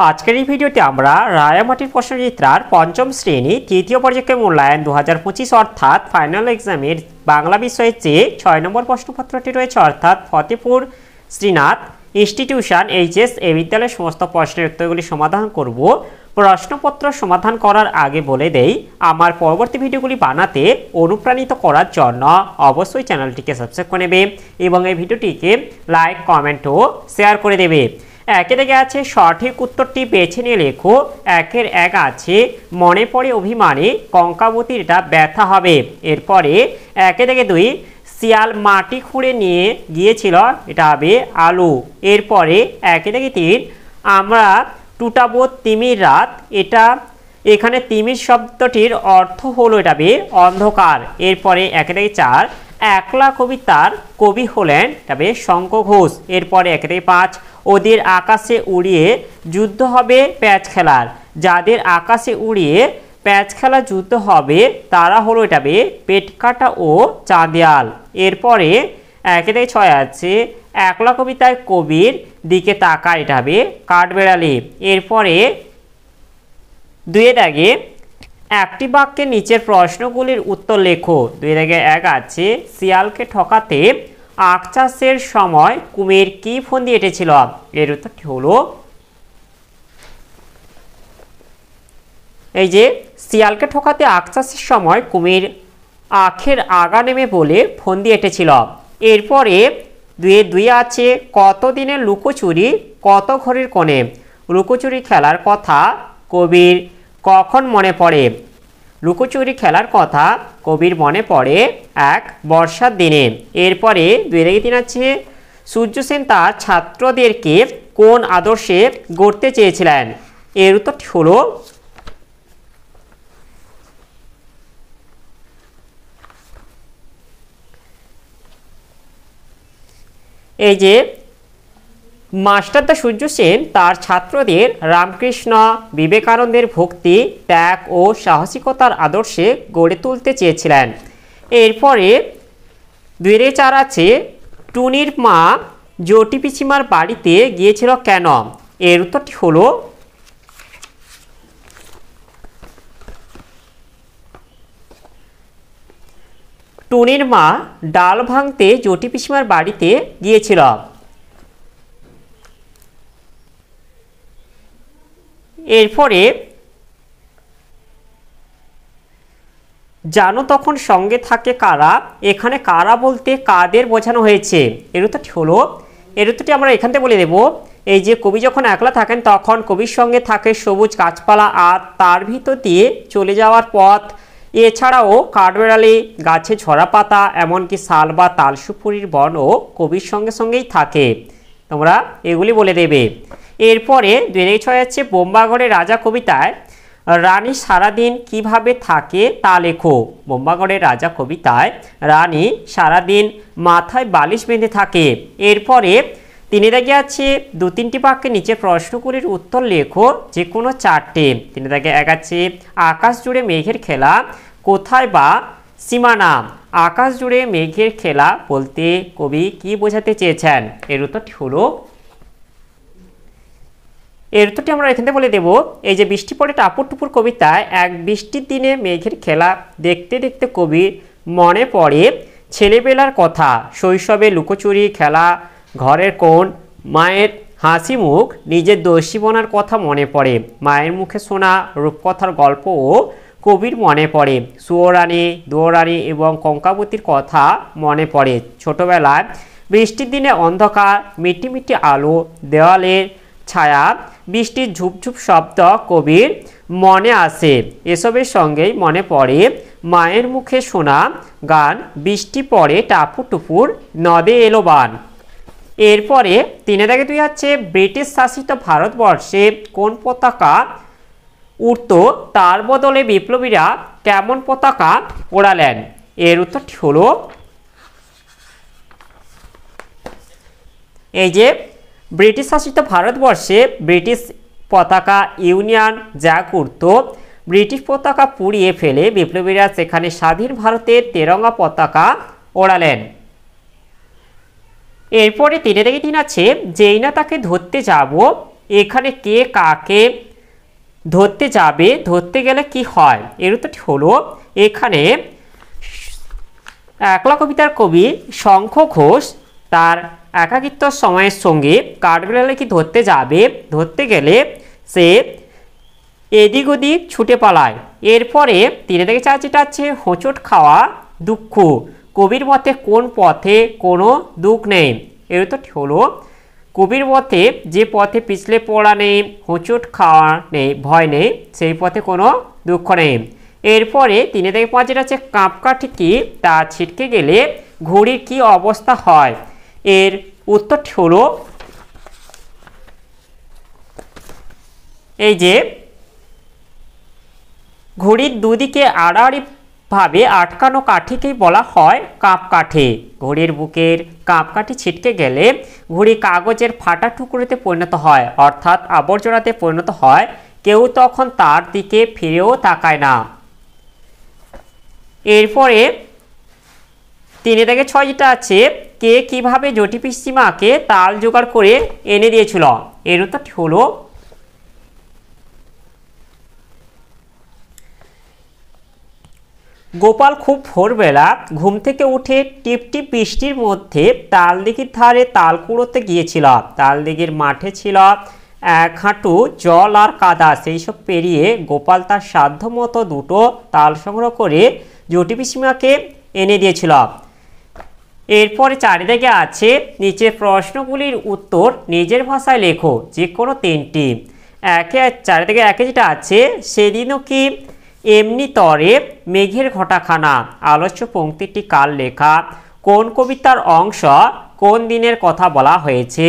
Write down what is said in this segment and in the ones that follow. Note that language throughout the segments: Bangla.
আজকের এই ভিডিওতে আমরা রায়ামাটির প্রশ্নচিত্রার পঞ্চম শ্রেণী তৃতীয় পর্যায়ে মূল্যায়ন 2025 অর্থাৎ ফাইনাল এক্সামের বাংলা বিষয়ের যে 6 নম্বর প্রশ্নপত্রটি রয়েছে অর্থাৎ ফতেপুর শ্রীনাথ ইনস্টিটিউশন এইচএস এই বিদ্যালয়ের সমস্ত প্রশ্নের উত্তরগুলি সমাধান করব। প্রশ্নপত্র সমাধান করার আগে বলে দেই, আমার পরবর্তী ভিডিওগুলি বানাতে অনুপ্রাণিত করার জন্য অবশ্যই চ্যানেলটিকে সাবস্ক্রাইব করে নেবে এবং এই ভিডিওটিকে লাইক কমেন্ট ও শেয়ার করে দেবে। একে দেখে আছে সঠিক উত্তরটি বেছে নিয়ে লেখো। একের এক আছে মনে পড়ে অভিমানে কঙ্কাবতীর এটা ব্যথা হবে। এরপরে একে দেখে দুই শিয়াল মাটি খুঁড়ে নিয়ে গিয়েছিল, এটা হবে আলু। এরপরে একে দেখে তিন আমরা টুটাবো তিমির রাত, এটা এখানে তিমির শব্দটির অর্থ হলো এটা হবে অন্ধকার। এরপরে একে দেখে চার একলা কবিতার কবি হলেন তবে শঙ্খ ঘোষ। এরপরে একে থেকে পাঁচ ওদের আকাশে উড়িয়ে যুদ্ধ হবে প্যাচ খেলার, যাদের আকাশে উড়িয়ে প্যাচ খেলা যুদ্ধ হবে তারা হলো এটা হবে পেটকাটা ও চাঁদিয়াল। এরপরে একে থেকে ছয় আছে একলা কবিতায় কবির দিকে তাকা, এটা হবে কাঠবেড়ালি। এরপরে দুইয়ের আগে একটি বাক্যে নিচের প্রশ্নগুলির উত্তর লেখো। দুই থেকে এক আছে শিয়ালকে ঠকাতে আখ চাষের সময় কুমির কি ফন্দি এঁটেছিল, এর উত্তরটি হলো এই যে শিয়ালকে ঠকাতে আখ চাষের সময় কুমির আখের আগা নেমে বলে ফন্দি এঁটেছিল। এরপরে দুয়ে দুই আছে কত দিনের লুকোচুরি কত ঘরের কোণে, লুকোচুরি খেলার কথা কবির কখন মনে পড়ে, লুকোচুরি খেলার কথা কবির মনে পড়ে এক বর্ষার দিনে। এরপরে দুই থেকে তিন আছে সূর্য সেন তার ছাত্রদেরকে কোন আদর্শে গড়তে চেয়েছিলেন, এর উত্তরটি হলো এই যে মাস্টারদা সূর্য সেন তার ছাত্রদের রামকৃষ্ণ বিবেকানন্দের ভক্তি ত্যাগ ও সাহসিকতার আদর্শে গড়ে তুলতে চেয়েছিলেন। এরপরে দুই রে চার আছে টুনির মা জটি পিসিমার বাড়িতে গিয়েছিল কেন, এর উত্তরটি হলো টুনির মা ডাল ভাঙতে জটি পিসিমার বাড়িতে গিয়েছিল। এরপরে জানো তখন সঙ্গে থাকে কারা, এখানে কারা বলতে কাদের বোঝানো হয়েছে, এর উত্তরটি হলো এর উত্তরটি আমরা এখান থেকে বলে দেব। এই যে কবি যখন একলা থাকেন তখন কবির সঙ্গে থাকে সবুজ গাছপালা আর তার ভিতর দিয়ে চলে যাওয়ার পথ, এছাড়াও কাঠবেড়ালি গাছে ঝরা পাতা এমনকি শাল বা তালসুপুরির বনও কবির সঙ্গে সঙ্গেই থাকে, তোমরা এগুলি বলে দেবে। এরপরে 2-6 আছে বোম্বাগড়ের রাজা কবিতায় রানী সারাদিন কিভাবে থাকে তা লেখো, বোম্বাগড়ের রাজা কবিতায় রানী সারাদিন মাথায় বালিশ বেঁধে থাকে। এরপরে 3 দাগে আছে 2-3টি বাক্যে নিচে প্রশ্নগুলির উত্তর লেখো, যে কোনো 4টে। 3 দাগে 1 আছে আকাশ জুড়ে মেঘের খেলা কোথায় বা সীমানা, আকাশ জুড়ে মেঘের খেলা বলতে কবি কি বোঝাতে চেয়েছেন, এর উত্তরটি হলো এর উত্তরটি আমরা এখান থেকে বলে দেব। এই যে বৃষ্টি পড়ে টাপুর টুপুর কবিতায় এক বৃষ্টির দিনে মেঘের খেলা দেখতে দেখতে কবি মনে পড়ে ছেলেবেলার কথা, শৈশবে লুকোচুরি খেলা ঘরের কোণ, মায়ের হাসি মুখ, নিজের দস্যিপনার কথা মনে পড়ে, মায়ের মুখে শোনা রূপকথার গল্পও কবির মনে পড়ে, সুয়োরানী দুয়োরানী এবং কঙ্কাবতীর কথা মনে পড়ে, ছোটবেলায় বৃষ্টির দিনে অন্ধকার মিটি মিটি আলো দেওয়ালের ছায়া বৃষ্টির ঝুপঝুপ শব্দ কবির মনে আসে, এসবের সঙ্গেই মনে পড়ে মায়ের মুখে শোনা গান বৃষ্টি পড়ে টাপুর টুপুর নদে এলো বান। এরপরে 3 দাগে 2 আছে ব্রিটিশ শাসিত ভারতবর্ষে কোন পতাকা উড়ত তার বদলে বিপ্লবীরা কেমন পতাকা ওড়ালেন, এর উত্তরটি হলো এই যে ব্রিটিশ শাসিত ভারতবর্ষে ব্রিটিশ পতাকা ইউনিয়ন জ্যাক উড়ত, ব্রিটিশ পতাকা পুড়িয়ে ফেলে বিপ্লবীরা সেখানে স্বাধীন ভারতের তেরঙ্গা পতাকা ওড়ালেন। এরপরে 3 থেকে 3 আছে যেই না তাকে ধরতে যাব এখানে কে কাকে ধরতে যাবে, ধরতে গেলে কি হয়, এর উত্তরটি হলো এখানে একলা কবিতার কবি শঙ্খ ঘোষ তার একাকিত্ব সময়ের সঙ্গে কাঠবিড়ালে কি ধরতে যাবে, ধরতে গেলে সে এদিক ওদিক ছুটে পালায়। এরপরে 3 থেকে 4 যেটা আছে হোঁচট খাওয়া দুঃখ, কবির মতে কোন পথে কোনো দুঃখ নেই, এর উত্তরটি হলো কবির মতে যে পথে পিছলে পড়া নেই, হোঁচট খাওয়া নেই, ভয় নেই, সেই পথে কোনো দুঃখ নেই। এরপরে 3 থেকে 5 যেটা আছে কাঁপকাঠি কি তা ছিটকে গেলে ঘড়ির কি অবস্থা হয়, এর উত্তরটি হলো এই যে ঘড়ির দুদিকে আড়াআড়িভাবে আটকানো কাঠিকেই বলা হয় কাঁপকাঠি। ঘড়ির বুকের কাঁপকাঠি ছিটকে গেলে ঘড়ি কাগজের ফাটা টুকরোতে পরিণত হয়, অর্থাৎ আবর্জনাতে পরিণত হয়, কেউ তখন তার দিকে ফিরেও তাকায় না। এরপরে 3 থেকে 6 যেটা আছে কে কিভাবে জটি পিসিমাকে তাল জোগাড় করে এনে দিয়েছিল, এর উত্তরটি হলো গোপাল খুব ভোরবেলা ঘুম থেকে উঠে টিপটিপ বৃষ্টির মধ্যে তালদিঘির ধারে তাল কুড়োতে গিয়েছিল। তালদিঘির মাঠে ছিল 1 হাঁটু জল আর কাদা, সেই সব পেরিয়ে গোপাল তার সাধ্য মতো 2টো তাল সংগ্রহ করে জটি পিসিমাকে এনে দিয়েছিল। এরপরে 4 থেকে আছে নিচের প্রশ্নগুলির উত্তর নিজের ভাষায় লেখো, যে কোনো 3টি। 4 থেকে 1 যেটা আছে সেদিনও কি এমনি তরে মেঘের ঘটাখানা, আলোচ্য পংক্তিটি কার লেখা, কোন কবিতার অংশ, কোন দিনের কথা বলা হয়েছে,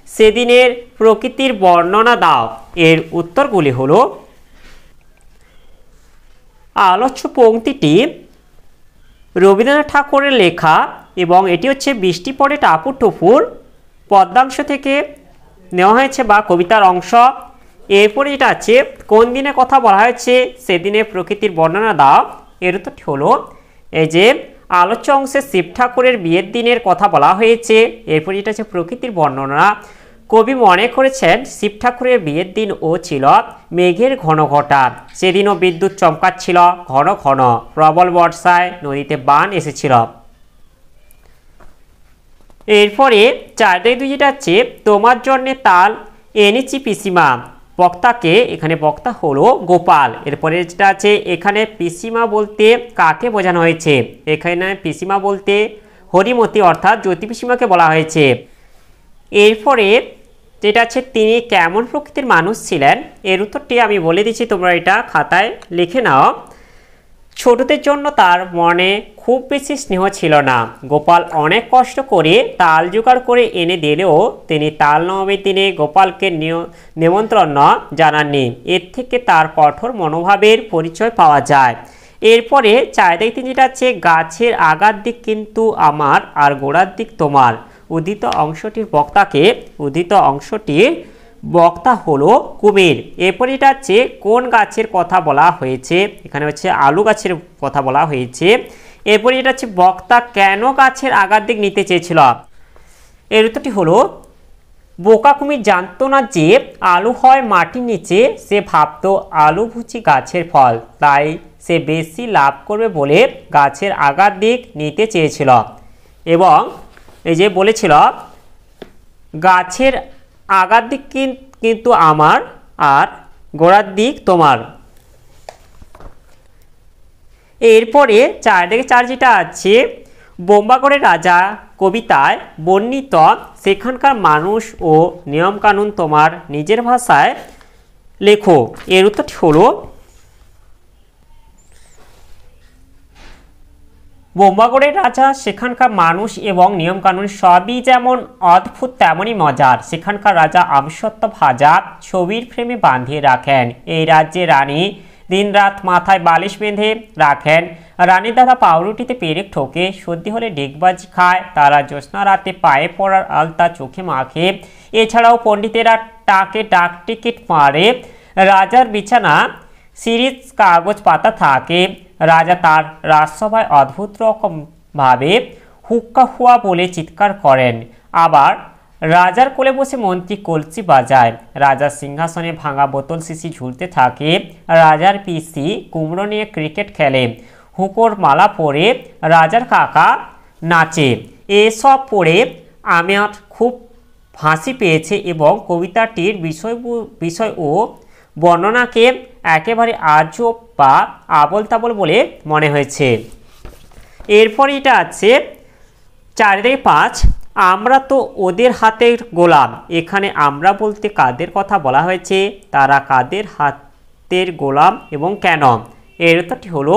সেদিনের প্রকৃতির বর্ণনা দাও, এর উত্তরগুলি হলো আলোচ্য পংক্তিটি রবীন্দ্রনাথ ঠাকুরের লেখা এবং এটি হচ্ছে বৃষ্টি পড়ে টাপুর টুপুর পদ্যাংশ থেকে নেওয়া হয়েছে বা কবিতার অংশ। এরপরে যেটা আছে কোন দিনের কথা বলা হয়েছে, সেদিনের প্রকৃতির বর্ণনা দাও, এর উত্তরটি হলো এই যে আলোচ্য অংশে শিব ঠাকুরের বিয়ের দিনের কথা বলা হয়েছে। এরপর যেটা আছে প্রকৃতির বর্ণনা, কবি মনে করেছেন শিব ঠাকুরের বিয়ের দিন ও ছিল মেঘের ঘন ঘটা, সেদিনও বিদ্যুৎ চমকাচ্ছিল ঘন ঘন, প্রবল বর্ষায় নদীতে বান এসেছিল। এরপরে 4 থেকে 2 যেটা আছে তোমার জন্যে তাল এনেছি পিসিমা, বক্তাকে, এখানে বক্তা হলো গোপাল। এরপরে যেটা আছে এখানে পিসিমা বলতে কাকে বোঝানো হয়েছে, এখানে পিসিমা বলতে হরিমতি অর্থাৎ জ্যোতি পিসিমাকে বলা হয়েছে। এরপরে যেটা আছে তিনি কেমন প্রকৃতির মানুষ ছিলেন, এর উত্তরটি আমি বলে দিচ্ছি, তোমরা এটা খাতায় লিখে নাও। ছোটদের জন্য তার মনে খুব বেশি স্নেহ ছিল না, গোপাল অনেক কষ্ট করে তাল জোগাড় করে এনে দিলেও তিনি তাল নবমীর দিনে গোপালকে নিমন্ত্রণ জানাননি, এর থেকে তার কঠোর মনোভাবের পরিচয় পাওয়া যায়। এরপরে 4 থেকে 3 যেটা আছে গাছের আগার দিক কিন্তু আমার আর গোড়ার দিক তোমার, উদিত অংশটির বক্তাকে, উদিত অংশটির বক্তা হলো কুমির। এরপরে এটা আছে কোন গাছের কথা বলা হয়েছে, এখানে হচ্ছে আলু গাছের কথা বলা হয়েছে। এরপরে এটা হচ্ছে বক্তা কেন গাছের আগার দিক নিতে চেয়েছিল, এর উত্তরটি হলো বোকা কুমির জানতো না যে আলু হয় মাটির নিচে, সে ভাবতো আলু ভুচি গাছের ফল, তাই সে বেশি লাভ করবে বলে গাছের আগার দিক নিতে চেয়েছিল। এবং এই যে বলেছিল গাছের আগার দিক কিন্তু আমার আর গোড়ার দিক তোমার। এরপরে 4 থেকে 4 যেটা আছে বোম্বাগড়ের রাজা কবিতায় বর্ণিত সেখানকার মানুষ ও নিয়মকানুন তোমার নিজের ভাষায় লেখো, এর উত্তরটি হলো বোম্বাগড়ের রাজা সেখানকার মানুষ এবং নিয়মকানুন সবই যেমন অদ্ভুত তেমনই মজার, সেখানকার রাজা আমসত্ত্ব ভাজা ছবির ফ্রেমে বাঁধিয়ে রাখেন, এই রাজ্যে রানী দিনরাত মাথায় বালিশ বেঁধে রাখেন, রানীর দাদা পাউরুটিতে পেরেক ঠোকে, সর্দি হলে ডেকবাজি খায়, তারা জ্যোৎস্না রাতে পায়ে পড়ার আলতা চোখে মাখে, এছাড়াও পণ্ডিতেরা টাকে ডাক টিকিট মারে, রাজার বিছানা সিরিজ কাগজ পাতা থাকে, রাজা তার রাজসভায় অদ্ভুত রকমভাবে হুক্কা হুয়া বলে চিৎকার করেন, আবার রাজার কোলে বসে মন্ত্রী কলসি বাজায়, রাজার সিংহাসনে ভাঙা বোতল শিশি ঝুলতে থাকে, রাজার পিসি কুমড়ো নিয়ে ক্রিকেট খেলে, হুঁকোর মালা পরে রাজার কাকা নাচে। এসব পড়ে আমার খুব হাসি পেয়েছে এবং কবিতাটির বিষয় ও বর্ণনাকে একেবারে আজব বা আবল তাবল বলে মনে হয়েছে। এরপর এটা আছে 4-5, আমরা তো ওদের হাতের গোলাম। এখানে আমরা বলতে কাদের কথা বলা হয়েছে, তারা কাদের হাতের গোলাম এবং কেন? এর উত্তরটি হলো,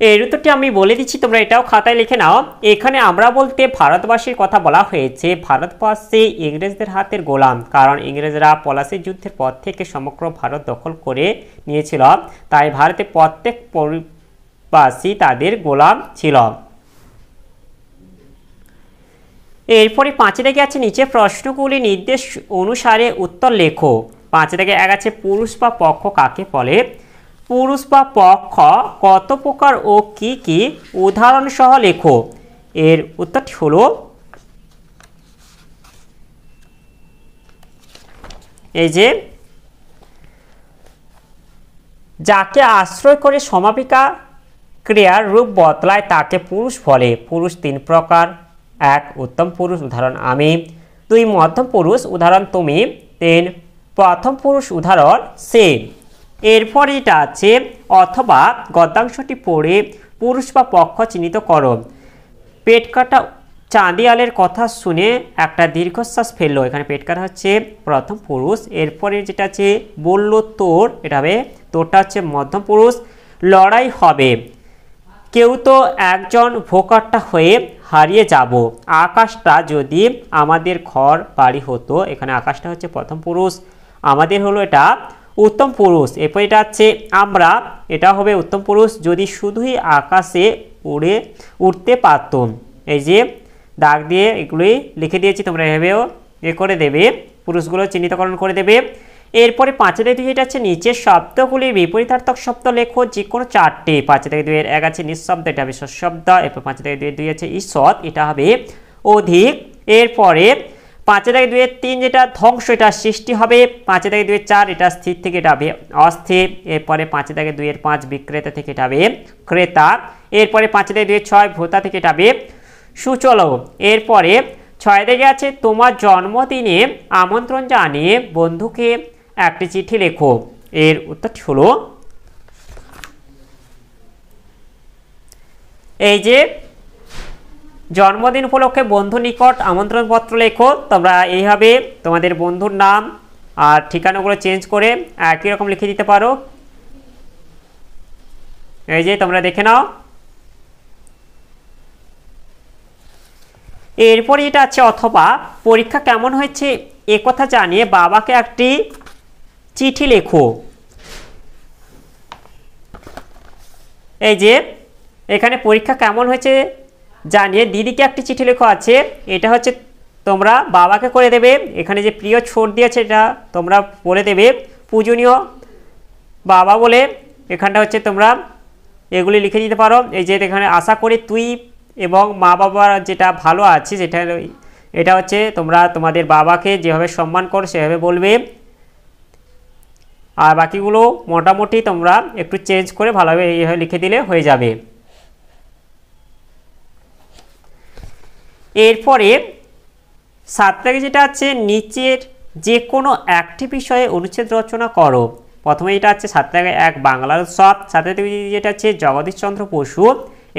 এর উত্তরটি আমি বলে দিচ্ছি, তোমরা এটাও খাতায় লিখে নাও। এখানে আমরা বলতে ভারতবাসীর কথা বলা হয়েছে। ভারতবর্ষে ইংরেজদের হাতের গোলাম, কারণ ইংরেজরা পলাশীর যুদ্ধের পর থেকে সমগ্র ভারত দখল করে নিয়েছিল, তাই ভারতের প্রত্যেক পরিবাসী তাদের গোলাম ছিল। এরপরে 5 দাগে আছে নিচে প্রশ্নগুলি নির্দেশ অনুসারে উত্তর লেখো। 5 দাগে 1 আছে পুরুষ বা পক্ষ কাকে বলে? পুরুষ বা পক্ষ কত প্রকার ও কি কি উদাহরণ সহ লেখো। এর উত্তরটি হলো, এই যে যাকে আশ্রয় করে সমাপিকা ক্রিয়ার রূপ বদলায় তাকে পুরুষ বলে। পুরুষ 3 প্রকার। 1 উত্তম পুরুষ, উদাহরণ আমি। 2 মধ্যম পুরুষ, উদাহরণ তুমি। 3 প্রথম পুরুষ, উদাহরণ সে। এরপর এটা আছে অথবা গদ্যাংশটি পড়ে পুরুষ বা পক্ষ চিহ্নিত করো। পেট কাটা চাঁদিয়ালের কথা শুনে একটা দীর্ঘশ্বাস ফেললো। এখানে পেট কাটা হচ্ছে প্রথম পুরুষ। এরপরে যেটা আছে বলল তোর, এটা হবে তোরটা হচ্ছে মধ্যম পুরুষ। লড়াই হবে, কেউ তো একজন ভোকাট্টা হয়ে হারিয়ে যাব। আকাশটা যদি আমাদের ঘর বাড়ি হতো, এখানে আকাশটা হচ্ছে প্রথম পুরুষ, আমাদের হলো এটা উত্তম পুরুষ। এরপর এটা আছে আমরা, এটা হবে উত্তম পুরুষ। যদি শুধুই আকাশে উড়তে পারতাম। এই যে দাগ দিয়ে এগুলি লিখে দিয়েছি, তোমরা এভাবেও করে দেবে, পুরুষগুলো চিহ্নিতকরণ করে দেবে। এরপরে 5 দাগে 2 এটা আছে নিচের শব্দগুলির বিপরীতার্থক শব্দ লেখো, যে কোনো 4টি। 5 দাগে 2 এর 1 আছে নিঃশব্দ, এটা হবে সশব্দ। এরপর 5 দাগে 2 এর 2 আছে ঈষৎ, এটা হবে অধিক। এরপরে 5 দাগে 2 এর 3 যেটা ধ্বংস, এটা সৃষ্টি হবে। 5 দাগে 2 এর 4 এটা স্থির থেকে এটা হবে অস্থির। এরপরে 5 দাগে 2 এর 5 বিক্রেতা থেকে এটা হবে ক্রেতা। এরপরে 5 দাগে 2 এর 6 ভোতা থেকে এটা হবে সুচলো। এরপরে 6 দাগে আছে তোমার জন্মদিনে আমন্ত্রণ জানিয়ে বন্ধুকে একটি চিঠি লেখো। এর উত্তরটি হলো, এই যে জন্মদিন উপলক্ষে বন্ধু নিকট আমন্ত্রণপত্র লেখো। তোমরা এইভাবে তোমাদের বন্ধুর নাম আর ঠিকানাগুলো চেঞ্জ করে একই রকম লিখে দিতে পারো। এই যে তোমরা দেখে নাও। এরপরে এটা আছে অথবা পরীক্ষা কেমন হয়েছে একথা জানিয়ে বাবাকে একটি চিঠি লেখো। এই যে এখানে পরীক্ষা কেমন হয়েছে জানিয়ে দিদিকে একটি চিঠি লেখা আছে, এটা হচ্ছে তোমরা বাবাকে করে দেবে। এখানে যে প্রিয় ছোট দিয়েছে এটা তোমরা বলে দেবে পূজনীয় বাবা বলে। এখানটা হচ্ছে তোমরা এগুলি লিখে দিতে পারো। এই যে এখানে আশা করি তুই এবং মা বাবার যেটা ভালো আছে, যেটা এটা হচ্ছে তোমরা তোমাদের বাবাকে যেভাবে সম্মান করো সেভাবে বলবে। আর বাকিগুলো মোটামুটি তোমরা একটু চেঞ্জ করে ভালোভাবে এইভাবে লিখে দিলে হয়ে যাবে। এরপরে 7 দাগে যেটা আছে নিচের যে কোনো একটি বিষয়ে অনুচ্ছেদ রচনা করো। প্রথমে এটা আছে 7 দাগে 1 বাংলার উৎসব। 7 দাগে যেটা আছে জগদীশচন্দ্র বসু,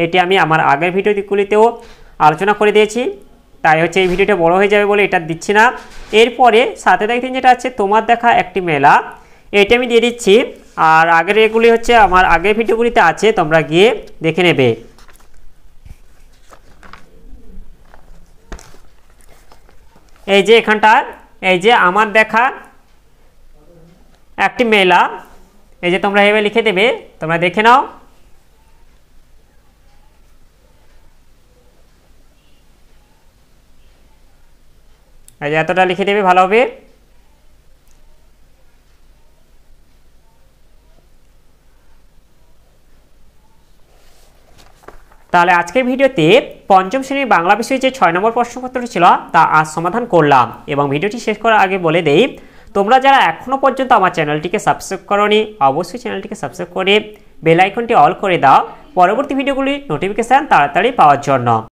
এটি আমি আমার আগের ভিডিওগুলিতেও আলোচনা করে দিয়েছি, তাই হচ্ছে এই ভিডিওটা বড় হয়ে যাবে বলে এটা দিচ্ছি না। এরপরে 7 দাগে 3 যেটা আছে তোমার দেখা একটি মেলা, এটা আমি দিয়ে দিচ্ছি। আর আগের এগুলি হচ্ছে আমার আগের ভিডিওগুলিতে আছে, তোমরা গিয়ে দেখে নেবে। এই যে এখানটা এই যে আমার দেখা একটি মেলা, এই যে তোমরা এভাবে লিখে দেবে, তোমরা দেখে নাও। এই যে এতটা লিখে দেবে ভালো হবে। তাহলে আজকের ভিডিওতে পঞ্চম শ্রেণীর বাংলা বিষয়ে যে 6 নম্বর প্রশ্নপত্রটি ছিল তা আজ সমাধান করলাম। এবং ভিডিওটি শেষ করার আগে বলে দেই, তোমরা যারা এখনও পর্যন্ত আমার চ্যানেলটিকে সাবস্ক্রাইব করোনি অবশ্যই চ্যানেলটিকে সাবস্ক্রাইব করে বেল আইকনটি অল করে দাও পরবর্তী ভিডিওগুলির নোটিফিকেশান তাড়াতাড়ি পাওয়ার জন্য।